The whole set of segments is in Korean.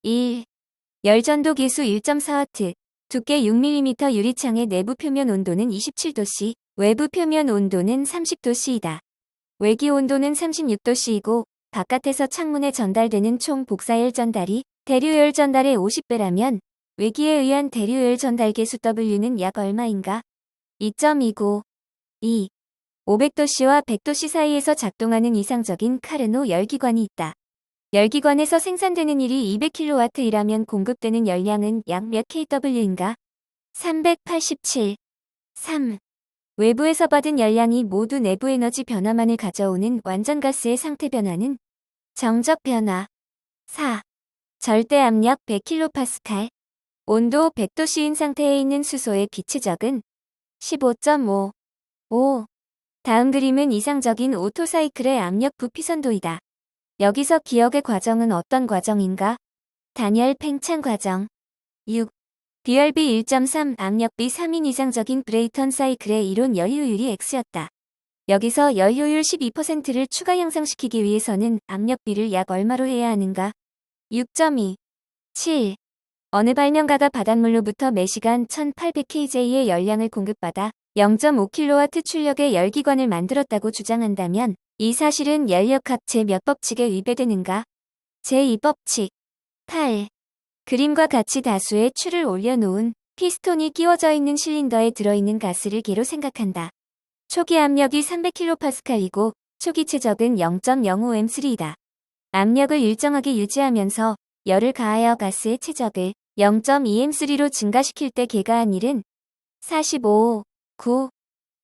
1. 열전도 계수 1.4W, 두께 6mm 유리창의 내부 표면 온도는 27도씨, 외부 표면 온도는 30도씨이다. 외기 온도는 36도씨이고 바깥에서 창문에 전달되는 총 복사열 전달이 대류열 전달의 50배라면 외기에 의한 대류열 전달 계수 W는 약 얼마인가? 2.29. 2. 500도씨와 100도씨 사이에서 작동하는 이상적인 카르노 열기관이 있다. 열기관에서 생산되는 일이 200kW이라면 공급되는 열량은 약 몇 kW인가? 387. 3. 외부에서 받은 열량이 모두 내부 에너지 변화만을 가져오는 완전 가스의 상태 변화는 정적 변화. 4. 절대 압력 100kPa, 온도 100도씨인 상태에 있는 수소의 비치적은 15.5. 5. 다음 그림은 이상적인 오토사이클의 압력 부피선도이다. 여기서 기억의 과정은 어떤 과정인가? 단열 팽창 과정. 6. 비열비 1.3, 압력비 3인 이상적인 브레이턴 사이클의 이론 열효율이 X였다. 여기서 열효율 12%를 추가 향상시키기 위해서는 압력비를 약 얼마로 해야 하는가? 6.2. 7. 어느 발명가가 바닷물로부터 매시간 1800kJ의 열량을 공급받아 0.5kW 출력의 열기관을 만들었다고 주장한다면 이 사실은 연력학 제 몇 법칙에 위배되는가? 제2법칙. 8. 그림과 같이 다수의 추를 올려놓은 피스톤이 끼워져 있는 실린더에 들어있는 가스를 개로 생각한다. 초기 압력이 300kPa이고 초기 최적은 0.05M3이다. 압력을 일정하게 유지하면서 열을 가하여 가스의 최적을 0.2M3로 증가시킬 때 개가한 일은 45. 9.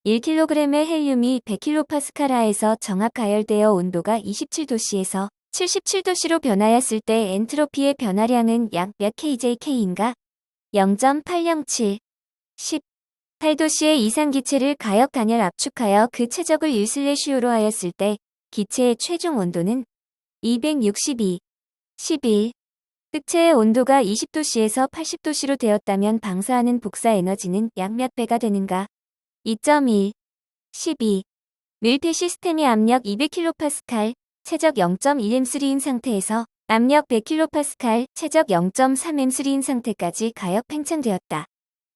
1kg의 헬륨이 100kPa에서 정합 가열되어 온도가 27도씨에서 77도씨로 변하였을 때 엔트로피의 변화량은 약 몇 kJk인가? 0.807. 10. 8도씨의 이상 기체를 가역 단열 압축하여 그 최적을 1/로 하였을 때 기체의 최종 온도는 262. 11. 흑체의 온도가 20도씨에서 80도씨로 되었다면 방사하는 복사 에너지는 약 몇 배가 되는가? 2.1. 12. 밀폐 시스템의 압력 200kPa, 최적 0.1M3인 상태에서 압력 100kPa, 최적 0.3M3인 상태까지 가역 팽창되었다.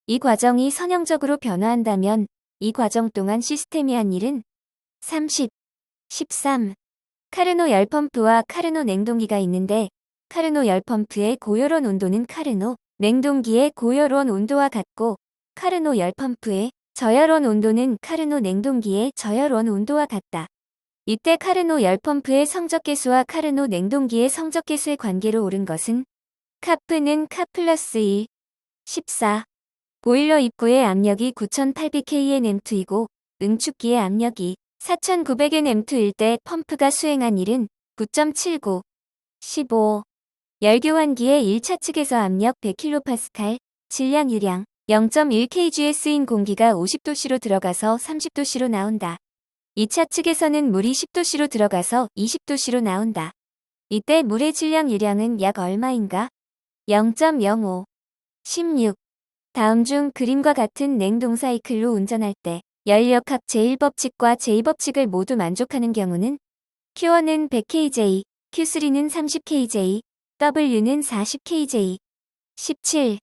이 과정이 선형적으로 변화한다면 이 과정 동안 시스템이 한 일은 30. 13. 카르노 열펌프와 카르노 냉동기가 있는데 카르노 열펌프의 고열원 온도는 카르노 냉동기의 고열원 온도와 같고 카르노 열펌프의 저열원 온도는 카르노 냉동기의 저열원 온도와 같다. 이때 카르노 열펌프의 성적계수와 카르노 냉동기의 성적계수의 관계로 옳은 것은 카프는 카 플러스 1. 14. 보일러 입구의 압력이 9800kNm2이고 응축기의 압력이 4900Nm2일 때 펌프가 수행한 일은 9.79. 15. 열교환기의 1차 측에서 압력 100kPa, 질량 유량 0.1kgs인 공기가 50도씨로 들어가서 30도씨로 나온다. 2차 측에서는 물이 10도씨로 들어가서 20도씨로 나온다. 이때 물의 질량 유량은 약 얼마인가? 0.05. 16. 다음 중 그림과 같은 냉동 사이클로 운전할 때 연력학 제1법칙과 제2법칙을 모두 만족하는 경우는 Q1은 100kJ, Q3는 30kJ, W는 40kJ. 17.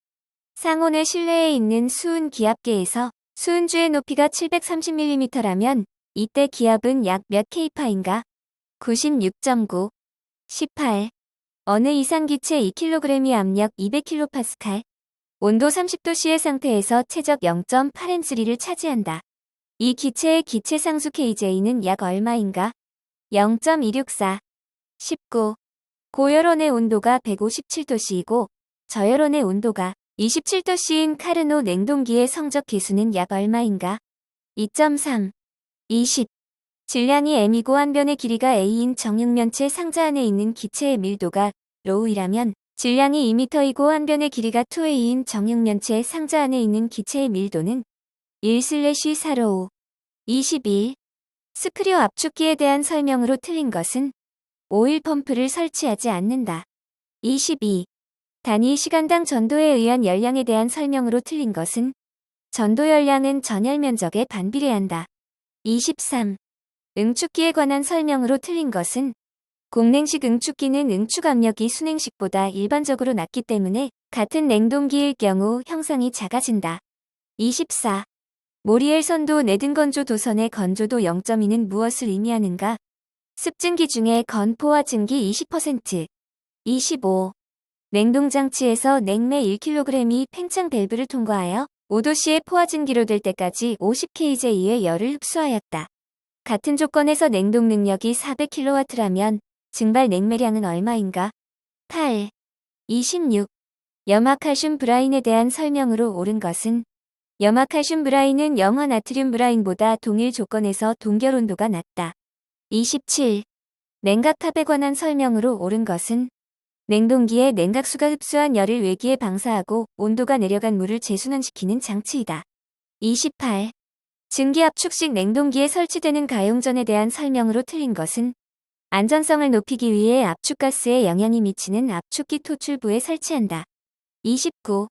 상온의 실내에 있는 수은 기압계에서 수은주의 높이가 730mm라면 이때 기압은 약 몇 k파인가? 96.9. 18. 어느 이상기체 2kg의 압력 200kPa, 온도 30도씨의 상태에서 최적 0.8M3를 차지한다. 이 기체의 기체 상수 kJ는 약 얼마인가? 0.264. 19. 고열원의 온도가 157도씨이고 저열원의 온도가 27도씨인 카르노 냉동기의 성적 계수는 약 얼마인가? 2.3. 20. 질량이 M이고 한 변의 길이가 A인 정육면체 상자 안에 있는 기체의 밀도가 ρ이라면 질량이 2m이고 한 변의 길이가 2A인 정육면체 상자 안에 있는 기체의 밀도는 1/4ρ. 21. 스크류 압축기에 대한 설명으로 틀린 것은 오일 펌프를 설치하지 않는다. 22. 단위 시간당 전도에 의한 열량에 대한 설명으로 틀린 것은 전도 열량은 전열 면적에 반비례한다. 23. 응축기에 관한 설명으로 틀린 것은 공냉식 응축기는 응축 압력이 순행식보다 일반적으로 낮기 때문에 같은 냉동기일 경우 형상이 작아진다. 24. 모리엘 선도 내등건조 도선의 건조도 0.2는 무엇을 의미하는가? 습증기 중에 건포화 증기 20%. 25. 냉동장치에서 냉매 1kg이 팽창 밸브를 통과하여 5도씨의 포화 증기로 될 때까지 50kJ의 열을 흡수하였다. 같은 조건에서 냉동 능력이 400kW라면 증발 냉매량은 얼마인가? 8. 26. 염화칼슘 브라인에 대한 설명으로 옳은 것은? 염화칼슘 브라인은 염화 나트륨 브라인보다 동일 조건에서 동결 온도가 낮다. 27. 냉각탑에 관한 설명으로 옳은 것은? 냉동기에 냉각수가 흡수한 열을 외기에 방사하고 온도가 내려간 물을 재순환시키는 장치이다. 28. 증기압축식 냉동기에 설치되는 가용전에 대한 설명으로 틀린 것은? 안전성을 높이기 위해 압축가스에 영향이 미치는 압축기 토출부에 설치한다. 29.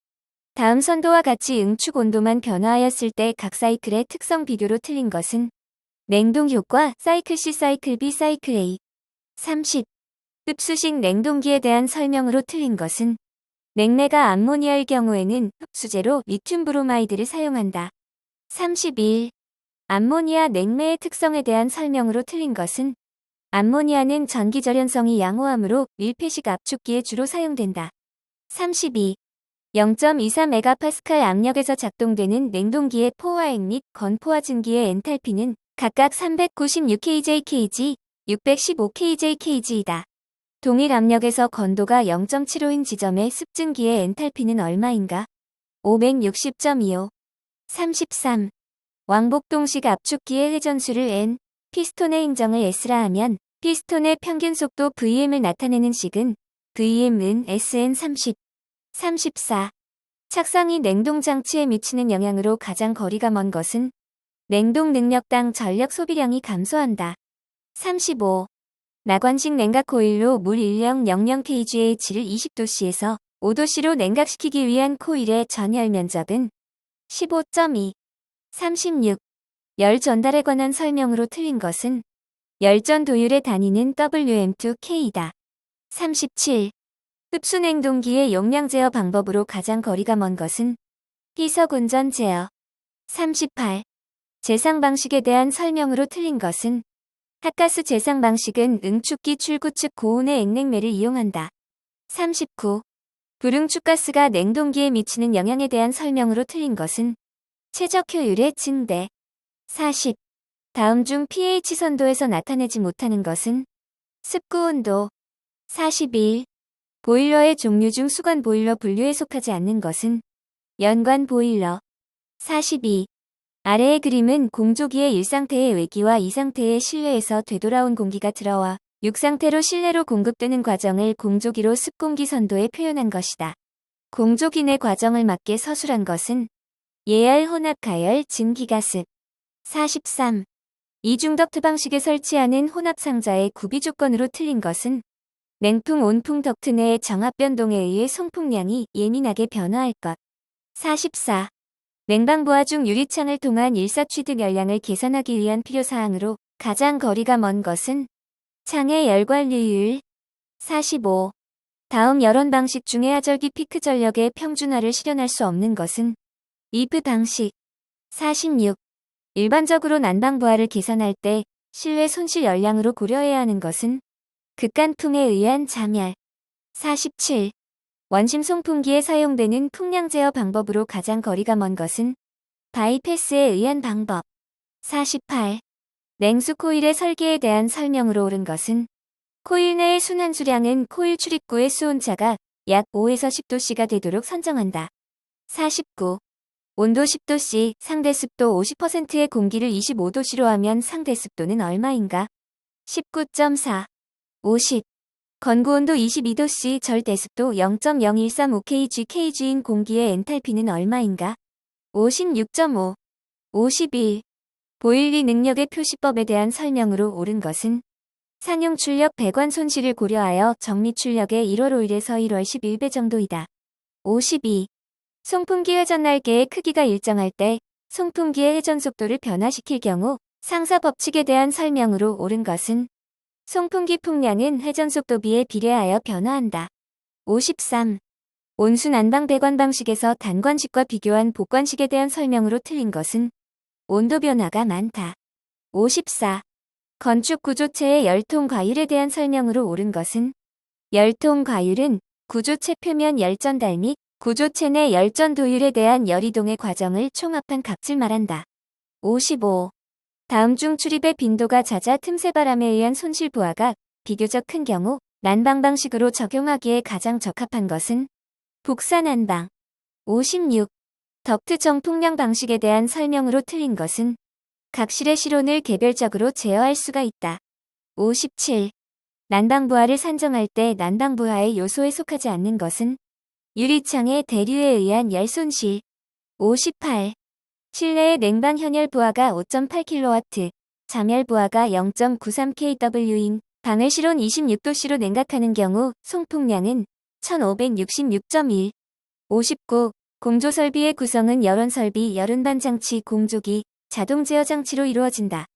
다음 선도와 같이 응축 온도만 변화하였을 때 각 사이클의 특성 비교로 틀린 것은? 냉동 효과 사이클 C, 사이클 B, 사이클 A. 30. 흡수식 냉동기에 대한 설명으로 틀린 것은? 냉매가 암모니아일 경우에는 흡수제로 리튬 브로마이드를 사용한다. 31. 암모니아 냉매의 특성에 대한 설명으로 틀린 것은? 암모니아는 전기절연성이 양호하므로 밀폐식 압축기에 주로 사용된다. 32. 0.23MPa 압력에서 작동되는 냉동기의 포화액 및 건포화 증기의 엔탈피는 각각 396kJkg, 615kJkg이다. 동일 압력에서 건도가 0.75인 지점의 습증기의 엔탈피는 얼마인가? 560.25. 33. 왕복동식 압축기의 회전수를 N, 피스톤의 행정을 S라 하면 피스톤의 평균 속도 VM을 나타내는 식은 VM은 SN30. 34. 착상이 냉동장치에 미치는 영향으로 가장 거리가 먼 것은? 냉동 능력당 전력 소비량이 감소한다. 35. 나관식 냉각 코일로 물 1000kgH를 20도씨에서 5도씨로 냉각시키기 위한 코일의 전열 면적은? 15.2. 36. 열 전달에 관한 설명으로 틀린 것은? 열전 도율의 단위는 Wm2K이다. 37. 흡수 냉동기의 용량 제어 방법으로 가장 거리가 먼 것은? 희석 운전 제어. 38. 재상 방식에 대한 설명으로 틀린 것은? 핫가스 재상 방식은 응축기 출구 측 고온의 액냉매를 이용한다. 39. 불응축가스가 냉동기에 미치는 영향에 대한 설명으로 틀린 것은? 최적 효율의 증대. 40. 다음 중 pH 선도에서 나타내지 못하는 것은? 습구 온도. 41. 보일러의 종류 중 수건 보일러 분류에 속하지 않는 것은? 연관 보일러. 42. 아래의 그림은 공조기의 1상태의 외기와 2상태의 실내에서 되돌아온 공기가 들어와 6상태로 실내로 공급되는 과정을 공조기로 습공기 선도에 표현한 것이다. 공조기 내 과정을 맞게 서술한 것은? 예열 혼합 가열 증기가습. 43. 이중덕트 방식에 설치하는 혼합 상자의 구비 조건으로 틀린 것은? 냉풍 온풍 덕트 내의 정압 변동에 의해 송풍량이 예민하게 변화할 것. 44. 냉방부하 중 유리창을 통한 일사취득 열량을 계산하기 위한 필요사항으로 가장 거리가 먼 것은? 창의 열관리율. 45. 다음 열원 방식 중에 하절기 피크 전력의 평준화를 실현할 수 없는 것은? 이프 방식. 46. 일반적으로 난방부하를 계산할 때 실외 손실 열량으로 고려해야 하는 것은? 극간풍에 의한 잠열. 47. 원심 송풍기에 사용되는 풍량 제어 방법으로 가장 거리가 먼 것은? 바이패스에 의한 방법. 48. 냉수 코일의 설계에 대한 설명으로 옳은 것은? 코일 내의 순환수량은 코일 출입구의 수온차가 약 5에서 10도씨가 되도록 선정한다. 49. 온도 10도씨, 상대 습도 50%의 공기를 25도씨로 하면 상대 습도는 얼마인가? 19.4. 50. 건구온도 22도씨, 절대습도 0.0135kg/kg인 공기의 엔탈피는 얼마인가? 56.5. 51. 보일리 능력의 표시법에 대한 설명으로 옳은 것은? 상용 출력 배관 손실을 고려하여 정미 출력의 1월 5일에서 1월 11배 정도이다. 52. 송풍기 회전 날개의 크기가 일정할 때 송풍기의 회전 속도를 변화시킬 경우 상사 법칙에 대한 설명으로 옳은 것은? 송풍기 풍량은 회전속도비에 비례하여 변화한다. 53. 온수 난방 배관 방식에서 단관식과 비교한 복관식에 대한 설명으로 틀린 것은 온도 변화가 많다. 54. 건축 구조체의 열통 과율에 대한 설명으로 옳은 것은 열통 과율은 구조체 표면 열전달 및 구조체 내 열전 도율에 대한 열이동의 과정을 총합한 값을 말한다. 55. 다음 중 출입의 빈도가 잦아 틈새 바람에 의한 손실 부하가 비교적 큰 경우 난방 방식으로 적용하기에 가장 적합한 것은 복사 난방. 56. 덕트 정풍량 방식에 대한 설명으로 틀린 것은 각실의 실온을 개별적으로 제어할 수가 있다. 57. 난방 부하를 산정할 때 난방 부하의 요소에 속하지 않는 것은 유리창의 대류에 의한 열 손실. 58. 실내의 냉방 현열 부하가 5.8kW, 잠열 부하가 0.93kW인 방을 실온 26도씨로 냉각하는 경우 송풍량은 1566.1. 59. 공조 설비의 구성은 열원 설비, 열운반 장치, 공조기, 자동 제어 장치로 이루어진다.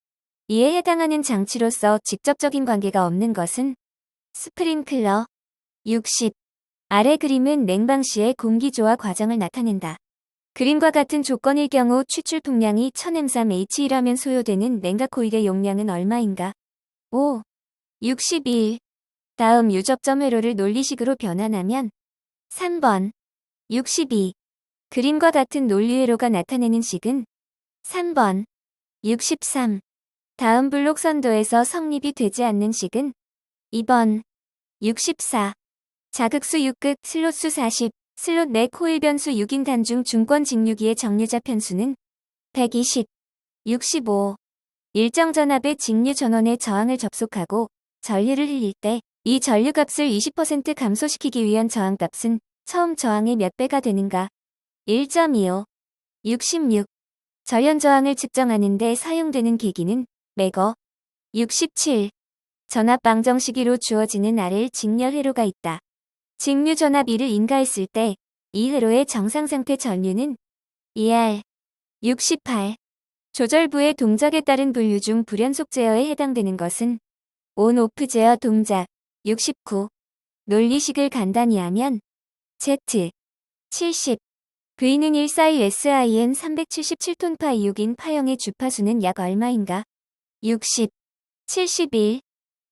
이에 해당하는 장치로서 직접적인 관계가 없는 것은 스프링클러. 60. 아래 그림은 냉방 시의 공기 조화 과정을 나타낸다. 그림과 같은 조건일 경우 추출 풍량이 1000M3H이라면 소요되는 냉각 코일의 용량은 얼마인가? 5. 61. 다음 유접점 회로를 논리식으로 변환하면 3번. 62. 그림과 같은 논리 회로가 나타내는 식은 3번. 63. 다음 블록 선도에서 성립이 되지 않는 식은 2번. 64. 자극수 6극, 슬롯수 40, 슬롯 내 코일 변수 6인 단중 중권 직류기의 정류자 편수는 120. 65. 일정 전압의 직류 전원의 저항을 접속하고 전류를 흘릴 때 이 전류값을 20% 감소시키기 위한 저항값은 처음 저항의 몇 배가 되는가? 1.25. 66. 절연 저항을 측정하는 데 사용되는 계기는 매거. 67. 전압 방정식으로 주어지는 RL 직렬 회로가 있다. 직류 전압 2를 인가했을 때 이 회로의 정상상태 전류는 2R. 68. 조절부의 동작에 따른 분류 중 불연속 제어에 해당되는 것은 온오프 제어 동작. 69. 논리식을 간단히 하면 Z. 70. V는 14SIN 377톤파 이육인 파형의 주파수는 약 얼마인가? 60. 71.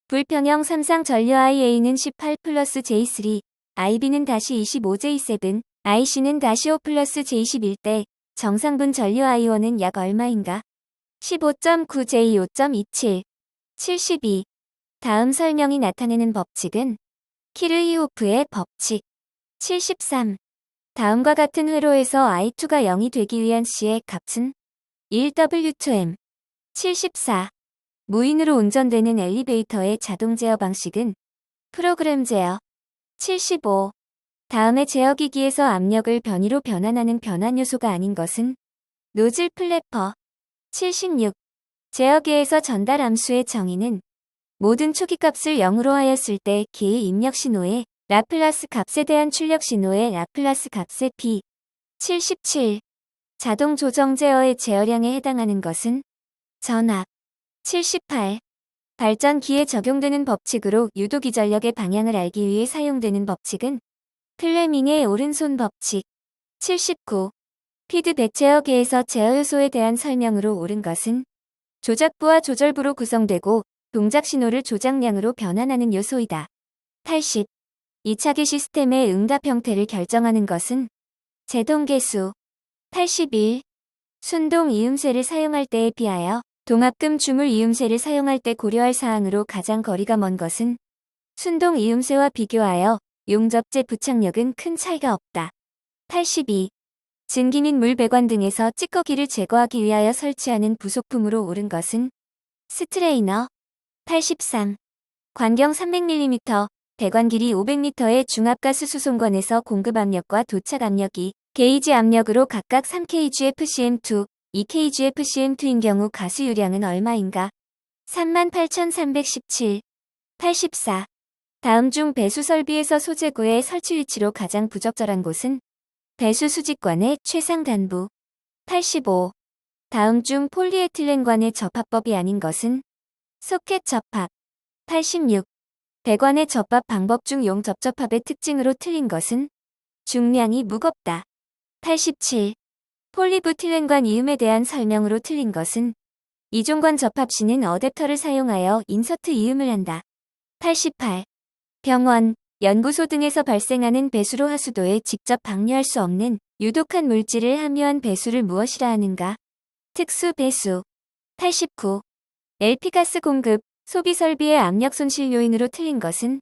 불평형 삼상 전류 IA는 18 플러스 J3, IB는 다시 25J7, IC는 다시 5 플러스 J11 때 정상분 전류 I1은 약 얼마인가? 15.9J 5.27. 72. 다음 설명이 나타내는 법칙은 키르히호프의 법칙. 73. 다음과 같은 회로에서 I2가 0이 되기 위한 C의 값은 1W2M. 74. 무인으로 운전되는 엘리베이터의 자동 제어 방식은 프로그램 제어. 75. 다음의 제어기기에서 압력을 변위로 변환하는 변환 요소가 아닌 것은 노즐 플래퍼. 76. 제어기에서 전달 함수의 정의는 모든 초기값을 0으로 하였을 때 기의 입력 신호의 라플라스 값에 대한 출력 신호의 라플라스 값의 b. 77. 자동 조정 제어의 제어량에 해당하는 것은 전압. 78. 발전기에 적용되는 법칙으로 유도기 전력의 방향을 알기 위해 사용되는 법칙은 플레밍의 오른손 법칙. 79. 피드백 제어계에서 제어 요소에 대한 설명으로 옳은 것은 조작부와 조절부로 구성되고 동작 신호를 조작량으로 변환하는 요소이다. 80. 2차기 시스템의 응답 형태를 결정하는 것은 제동계수. 81. 순동 이음새를 사용할 때에 비하여 동압금 주물 이음새를 사용할 때 고려할 사항으로 가장 거리가 먼 것은 순동 이음새와 비교하여 용접재 부착력은 큰 차이가 없다. 82. 증기 및 물 배관 등에서 찌꺼기를 제거하기 위하여 설치하는 부속품으로 옳은 것은 스트레이너. 83. 관경 300mm, 배관 길이 500m의 중압가스 수송관에서 공급 압력과 도착 압력이 게이지 압력으로 각각 3kgfcm2, 2kgfcm2인 경우 가스 유량은 얼마인가? 38,317. 84. 다음 중 배수 설비에서 소재구의 설치 위치로 가장 부적절한 곳은 배수 수직관의 최상 단부. 85. 다음 중 폴리에틸렌관의 접합법이 아닌 것은 소켓 접합. 86. 배관의 접합 방법 중 용 접합의 특징으로 틀린 것은 중량이 무겁다. 87. 폴리부틸렌관 이음에 대한 설명으로 틀린 것은 이종관 접합 시는 어댑터를 사용하여 인서트 이음을 한다. 88. 병원, 연구소 등에서 발생하는 배수로 하수도에 직접 방류할 수 없는 유독한 물질을 함유한 배수를 무엇이라 하는가? 특수 배수. 89. LP가스 공급, 소비 설비의 압력 손실 요인으로 틀린 것은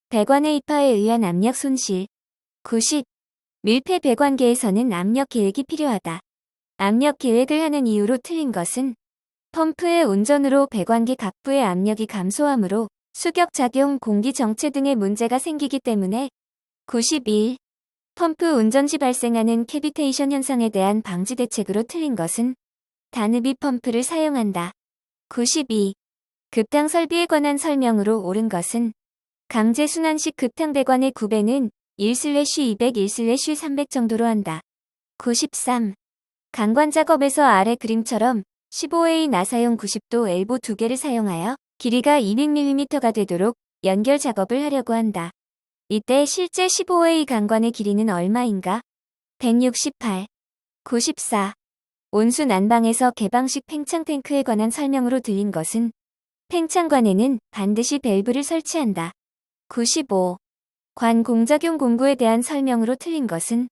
배관의 입하에 의한 압력 손실. 90. 밀폐 배관계에서는 압력 계획이 필요하다. 압력 계획을 하는 이유로 틀린 것은 펌프의 온전으로 배관계 각부의 압력이 감소하므로 수격작용, 공기 정체 등의 문제가 생기기 때문에. 91. 펌프 운전 시 발생하는 캐비테이션 현상에 대한 방지 대책으로 틀린 것은 단흡입 펌프를 사용한다. 92. 급탕 설비에 관한 설명으로 옳은 것은 강제 순환식 급탕 배관의 구배는 1/200, 1/300 정도로 한다. 93. 강관 작업에서 아래 그림처럼 15A 나사용 90도 엘보 2개를 사용하여 길이가 200mm가 되도록 연결 작업을 하려고 한다. 이때 실제 15A 강관의 길이는 얼마인가? 168. 94. 온수 난방에서 개방식 팽창 탱크에 관한 설명으로 들린 것은 팽창관에는 반드시 밸브를 설치한다. 95. 관 공작용 공구에 대한 설명으로 틀린 것은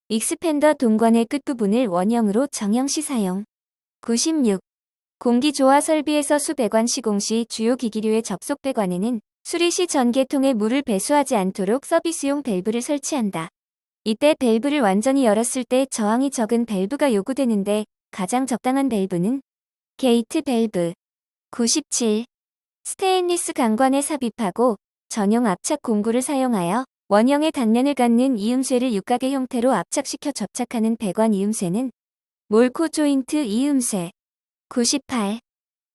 익스펜더 동관의 끝부분을 원형으로 정형시 사용. 96. 공기 조화 설비에서 수배관 시공 시 주요 기기류의 접속 배관에는 수리 시 전개통에 물을 배수하지 않도록 서비스용 밸브를 설치한다. 이때 밸브를 완전히 열었을 때 저항이 적은 밸브가 요구되는데 가장 적당한 밸브는 게이트 밸브. 97. 스테인리스 강관에 삽입하고 전용 압착 공구를 사용하여 원형의 단면을 갖는 이음쇠를 육각의 형태로 압착시켜 접착하는 배관 이음쇠는 몰코 조인트 이음쇠. 98.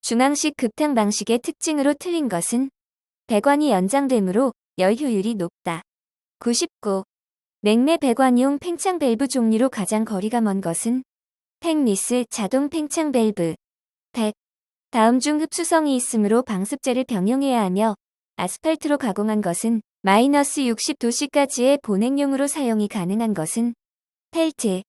중앙식 급탕 방식의 특징으로 틀린 것은 배관이 연장되므로 열 효율이 높다. 99. 냉매 배관용 팽창 밸브 종류로 가장 거리가 먼 것은 팽리스 자동 팽창 밸브. 100. 다음 중 흡수성이 있으므로 방습제를 병용해야 하며 아스팔트로 가공한 것은 -60°C까지의 보냉용으로 사용이 가능한 것은 펠트.